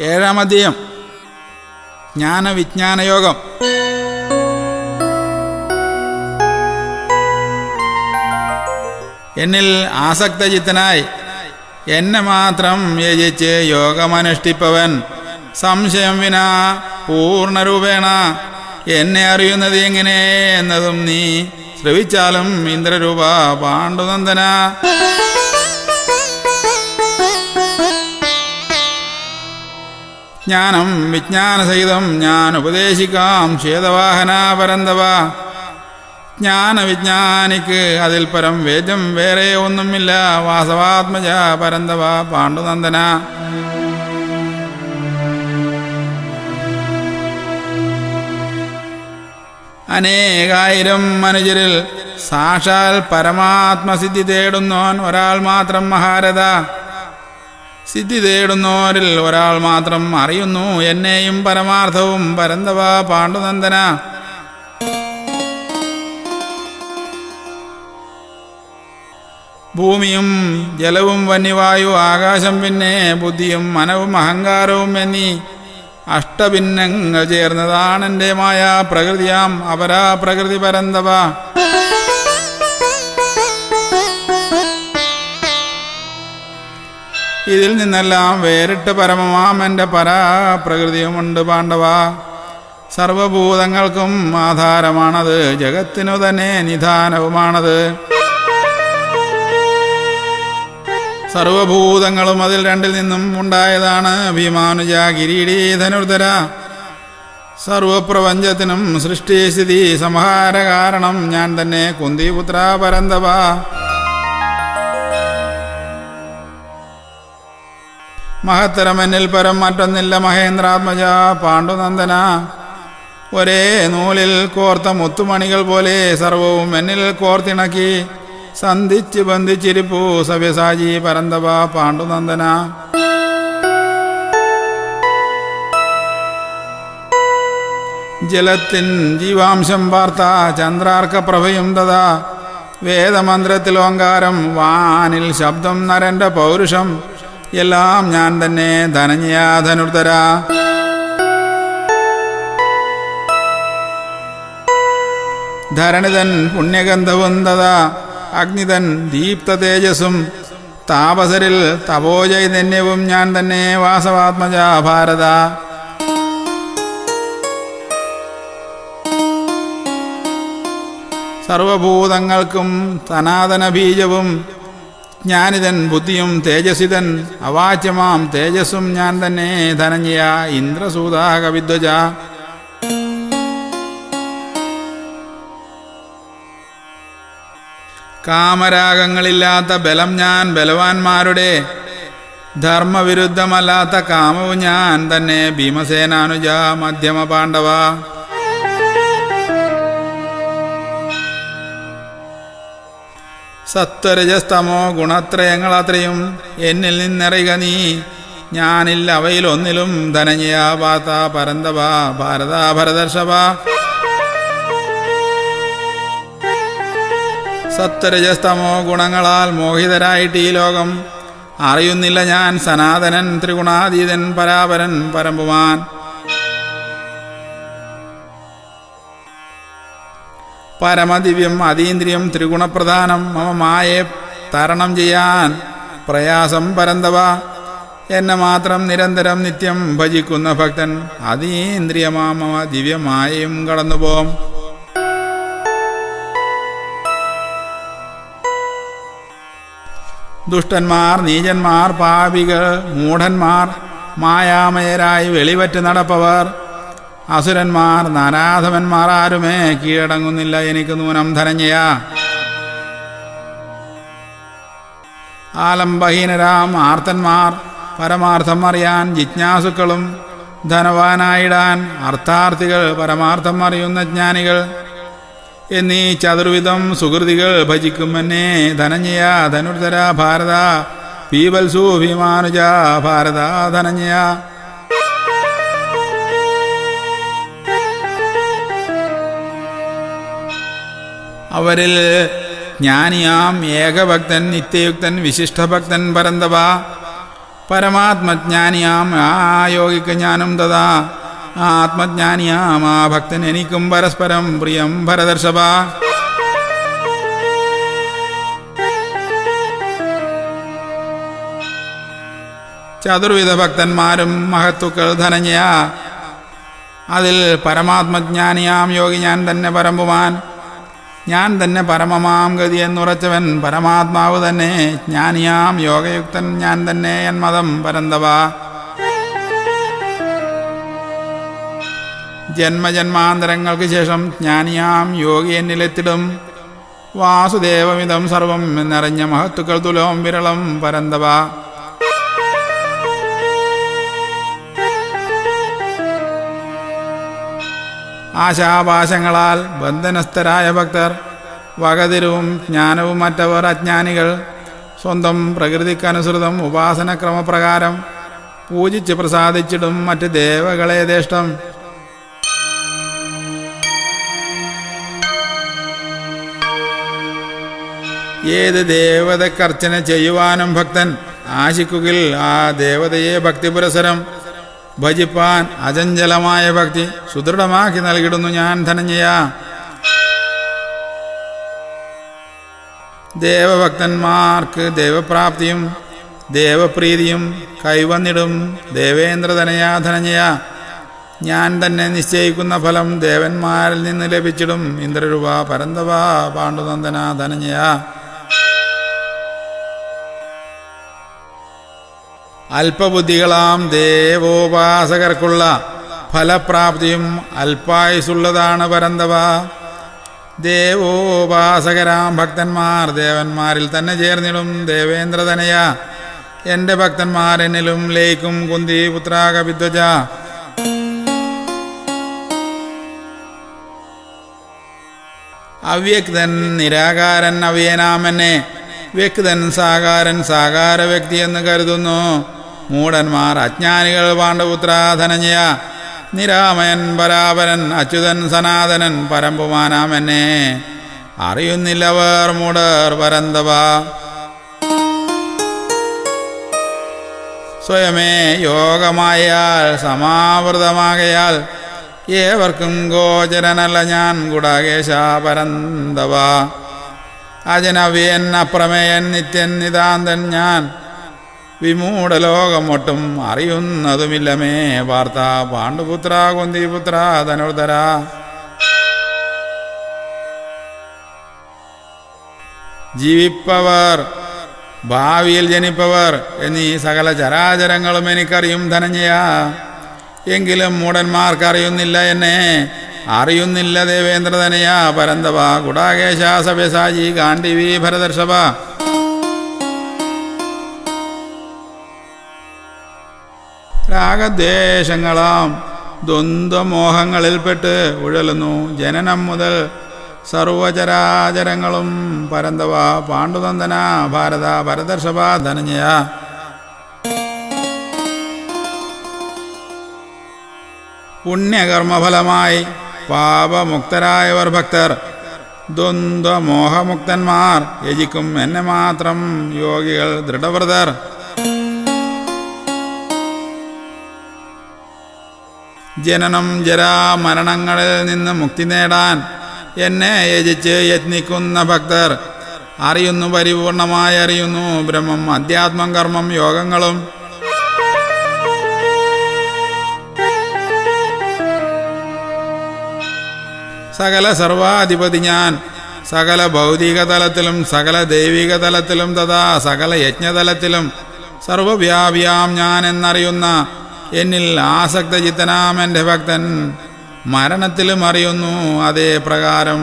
ഏഴാം അധ്യായം ജ്ഞാനവിജ്ഞാനയോഗം. എന്നിൽ ആസക്തചിത്തനായി എന്നെ മാത്രം യജിച്ച് യോഗമനുഷ്ഠിപ്പവൻ സംശയം വിനാ പൂർണ്ണരൂപേണ എന്നെ അറിയുന്നത് എങ്ങനെ എന്നതും നീ ശ്രവിച്ചാലും ഇന്ദ്രരൂപ പാണ്ഡുനന്ദന. ജ്ഞാനം വിജ്ഞാനസഹിതം ഞാൻ ഉപദേശിക്കാം ശ്വേതവാഹന പരന്തവ. ജ്ഞാനവിജ്ഞാനിക്ക് അതിൽ പരം വേദ്യം വേറെ ഒന്നുമില്ല വാസവാത്മജ പരന്തവ പാണ്ഡുനന്ദന. അനേകായിരം മനുഷ്യരിൽ സാക്ഷാൽ പരമാത്മസിദ്ധി തേടുന്നോൻ ഒരാൾ മാത്രം മഹാരഥ. സിദ്ധി തേടുന്നോരിൽ ഒരാൾ മാത്രം അറിയുന്നു എന്നെയും പരമാർത്ഥവും പരന്തവ പാണ്ഡുനന്ദന. ഭൂമിയും ജലവും വന്യവായു ആകാശം പിന്നെ ബുദ്ധിയും മനവും അഹങ്കാരവും എന്നീ അഷ്ടഭിന്നങ്ങൾ ചേർന്നതാണെൻ്റെ മായ പ്രകൃതിയാം അപരാ പ്രകൃതി പരന്തവ. ഇതിൽ നിന്നെല്ലാം വേറിട്ട് പരമമാം എൻ്റെ പരാപ്രകൃതിയുമുണ്ട് പാണ്ഡവ. സർവഭൂതങ്ങൾക്കും ആധാരമാണത്, ജഗത്തിനു തന്നെ നിധാനവുമാണത്. സർവഭൂതങ്ങളും അതിൽ രണ്ടിൽ നിന്നും ഉണ്ടായതാണ്. ഭീമാനുജ കിരീടീ ധനുർധര. സർവപ്രപഞ്ചത്തിനും സൃഷ്ടിസ്ഥിതി സംഹാര കാരണം ഞാൻ തന്നെ കുന്തിപുത്ര പരന്തവ. മഹത്തരം എന്നിൽ പരം മറ്റൊന്നില്ല മഹേന്ദ്രാത്മജ പാണ്ഡുനന്ദന. ഒരേ നൂലിൽ കോർത്ത മുത്തുമണികൾ പോലെ സർവവും എന്നിൽ കോർത്തിണക്കി സന്ധിച്ച് ബന്ധിച്ചിരിപ്പു സവ്യസാജി പരന്തവ പാണ്ഡുനന്ദന. ജലത്തിൻ ജീവാംശം വാർത്ത ചന്ദ്രാർക്ക പ്രഭയും തഥാ വേദമന്ത്രത്തിൽ ഓങ്കാരം വാനിൽ ശബ്ദം നരന്റെ പൗരുഷം എല്ലാം ഞാൻ തന്നെ ധനഞ്ജയ ധനുർധര. ധരണിതൻ പുണ്യഗന്ധവും തഥാ അഗ്നിതൻ ദീപ്ത തേജസ്സും താപസരിൽ തപോചൈതന്യവും ഞാൻ തന്നെ വാസവാത്മജ ഭാരത. സർവഭൂതങ്ങൾക്കും സനാതന ബീജവും ജ്ഞാനിതൻ ബുദ്ധിയും തേജസിതൻ അവാച്യമാം തേജസ്സും ഞാൻ തന്നെ ധനഞ്ജയ ഇന്ദ്രസൂത കവിദ്വജ. കാമരാഗങ്ങളില്ലാത്ത ബലം ഞാൻ ബലവാന്മാരുടെ, ധർമ്മവിരുദ്ധമല്ലാത്ത കാമവും ഞാൻ തന്നെ ഭീമസേനാനുജ മധ്യമ പാണ്ഡവ. സത്വരജസ്തമോ ഗുണത്രയങ്ങളത്രയും എന്നിൽ നിന്നറിയുക നീ. ഞാനില്ല അവയിലൊന്നിലും ധനഞ്ജയ പാത പരന്തവ ഭാരത ഭരതർഷഭ. സത്വരജസ്തമോ ഗുണങ്ങളാൽ മോഹിതരായിട്ട് ഈ ലോകം അറിയുന്നില്ല ഞാൻ സനാതനൻ ത്രിഗുണാതീതൻ പരാപരൻ പരമ്പുമാൻ. പരമദിവ്യം അതീന്ദ്രിയം ത്രിഗുണപ്രധാനം മമ മായെ തരണം ചെയ്യാൻ പ്രയാസം പരന്തവ. എന്നെ മാത്രം നിരന്തരം നിത്യം ഭജിക്കുന്ന ഭക്തൻ അതീന്ദ്രിയമാ മമ ദിവ്യമായയും കടന്നുപോം. ദുഷ്ടന്മാർ നീചന്മാർ പാപികൾ മൂഢന്മാർ മായാമയരായി വെളിവറ്റ് നടപ്പവർ അസുരന്മാർ നരാധവന്മാർ ആരുമേ കീഴടങ്ങുന്നില്ല എനിക്ക് നൂനം ധനഞ്ജയ. ആലംബഹീനരാം ആർത്തന്മാർ പരമാർത്ഥം അറിയാൻ ജിജ്ഞാസുക്കളും ധനവാനായിടാൻ അർത്ഥാർത്ഥികൾ പരമാർത്ഥം അറിയുന്ന ജ്ഞാനികൾ എന്നീ ചതുർവിധം സുഹൃതികൾ ഭജിക്കും എന്നെ ധനഞ്ജയ ധനുർധര ഭാരത പീവത്സു ഭീമാനുജ ഭാരത ധനഞ്ജയ. അവരിൽ ജ്ഞാനിയാം ഏകഭക്തൻ നിത്യയുക്തൻ വിശിഷ്ടഭക്തൻ പരന്തവ. പരമാത്മജ്ഞാനിയാം ആ യോഗിക്ക് ജ്ഞാനം തഥാ ആത്മജ്ഞാനിയാം ആ ഭക്തൻ എനിക്കും പരസ്പരം പ്രിയം ഭരതർഷഭ. ചതുർവിധ ഭക്തന്മാരും മഹത്തുക്കൾ ധനഞ്ജയ. അതിൽ പരമാത്മജ്ഞാനിയാം യോഗി ഞാൻ തന്നെ പരമ്പുമാൻ, ഞാൻ തന്നെ പരമമാം ഗതി എന്നുറച്ചവൻ പരമാത്മാവ് തന്നെ. ജ്ഞാനിയാം യോഗയുക്തൻ ഞാൻ തന്നെ എന്മതം പരന്തവ. ജന്മജന്മാന്തരങ്ങൾക്ക് ശേഷം ജ്ഞാനിയാം യോഗി എന്നിലെത്തിടും. വാസുദേവമിതം സർവം എന്നറിഞ്ഞ മഹത്തുക്കൾ തുലോം വിരളം പരന്തവ. ആശാപാശങ്ങളാൽ ബന്ധനസ്ഥരായ ഭക്തർ, വകതിരുവും ജ്ഞാനവും മറ്റവർ അജ്ഞാനികൾ, സ്വന്തം പ്രകൃതിക്കനുസൃതം ഉപാസനക്രമപ്രകാരം പൂജിച്ച് പ്രസാദിച്ചിടും മറ്റ് ദേവകളെ ദേഷ്ടം. ഏത് ദേവതക്കർച്ചന ചെയ്യുവാനും ഭക്തൻ ആശിക്കുകിൽ ആ ദേവതയെ ഭക്തിപുരസരം ഭജിപ്പാൻ അചഞ്ചലമായ ഭക്തി സുദൃഢമാക്കി നൽകിടുന്നു ഞാൻ ധനഞ്ജയ. ദേവഭക്തന്മാർക്ക് ദേവപ്രാപ്തിയും ദേവപ്രീതിയും കൈവന്നിടും ദേവേന്ദ്രതനയ ധനഞ്ജയ. ഞാൻ തന്നെ നിശ്ചയിക്കുന്ന ഫലം ദേവന്മാരിൽ നിന്ന് ലഭിച്ചിടും ഇന്ദ്രരൂപ പരന്തവ പാണ്ഡുനന്ദന ധനഞ്ജയ. അല്പബുദ്ധികളാം ദേവോപാസകർക്കുള്ള ഫലപ്രാപ്തിയും അല്പായുസുള്ളതാണ് പരന്തവ. ദേവോപാസകരാം ഭക്തന്മാർ ദേവന്മാരിൽ തന്നെ ചേർന്നിടും ദേവേന്ദ്രതനയ. എൻ്റെ ഭക്തന്മാർ എന്നിലും ലയിക്കും കുന്തി പുത്രാക വിദ്വജ. അവ്യക്തൻ നിരാകാരൻ അവ്യനാമെന്നെ, വ്യക്തൻ സാകാരൻ സാകാര വ്യക്തി എന്ന് കരുതുന്നു മൂഢന്മാർ അജ്ഞാനികൾ പാണ്ഡുപുത്ര ധനഞ്ജയ. നിരാമയൻ പരാപരൻ അച്യുതൻ സനാതനൻ പരമ്പുമാനാമെന്നെ അറിയുന്നില്ലവർ മൂഢർ പരന്തവ. സ്വയമേ യോഗമായാൽ സമാവൃതമാകയാൽ ഏവർക്കും ഗോചരനല്ല ഞാൻ ഗുഡാകേശ പരന്തവ. അജനവ്യൻ അപ്രമേയൻ നിത്യൻ നിതാന്തൻ ഞാൻ വിമൂഢലോകം ഒട്ടും അറിയുന്നതുമില്ലമേ വാർത്ത പാണ്ഡുപുത്ര കുന്തിപുത്ര ധനുർധര. ജീവിപ്പവർ ഭാവിയിൽ ജനിപ്പവർ എന്നീ സകല ചരാചരങ്ങളും എനിക്കറിയും ധനഞ്ജയ. എങ്കിലും മൂഢന്മാർക്കറിയുന്നില്ല എന്നെ, അറിയുന്നില്ല ദേവേന്ദ്രതനയ പരന്തവ. ഗുഡാകേശ സവ്യസാജി ഗാണ്ഡീവി ഭരതർഷഭ. രാഗദ്വേഷങ്ങളാം ദ്വന്ദ്വമോഹങ്ങളിൽപ്പെട്ട് ഉഴലുന്നു ജനനം മുതൽ സർവചരാചരങ്ങളും പരന്തവ പാണ്ഡുനന്ദന ഭാരത ഭരതർഷഭ ധനഞ്ജയ. പുണ്യകർമ്മഫലമായി പാപമുക്തരായവർ ഭക്തർ ദ്വന്ദ്വമോഹമുക്തന്മാർ യജിക്കും എന്നെ മാത്രം യോഗികൾ ദൃഢവ്രതർ. ജനനം ജരാ മരണങ്ങളിൽ നിന്ന് മുക്തി നേടാൻ എന്നെ യജിച്ച് യത്നിക്കുന്ന ഭക്തർ അറിയുന്നു പരിപൂർണമായി അറിയുന്നു ബ്രഹ്മം അധ്യാത്മം കർമ്മം യോഗങ്ങളും. സകല സർവാധിപതി ഞാൻ സകല ഭൗതിക തലത്തിലും സകല ദൈവിക തലത്തിലും തഥാ സകല യജ്ഞതലത്തിലും സർവവ്യാപിയാം ഞാൻ എന്നറിയുന്ന എന്നിൽ ആസക്തചിത്തനാം എൻ്റെ ഭക്തൻ മരണത്തിലും അറിയുന്നു അതേ പ്രകാരം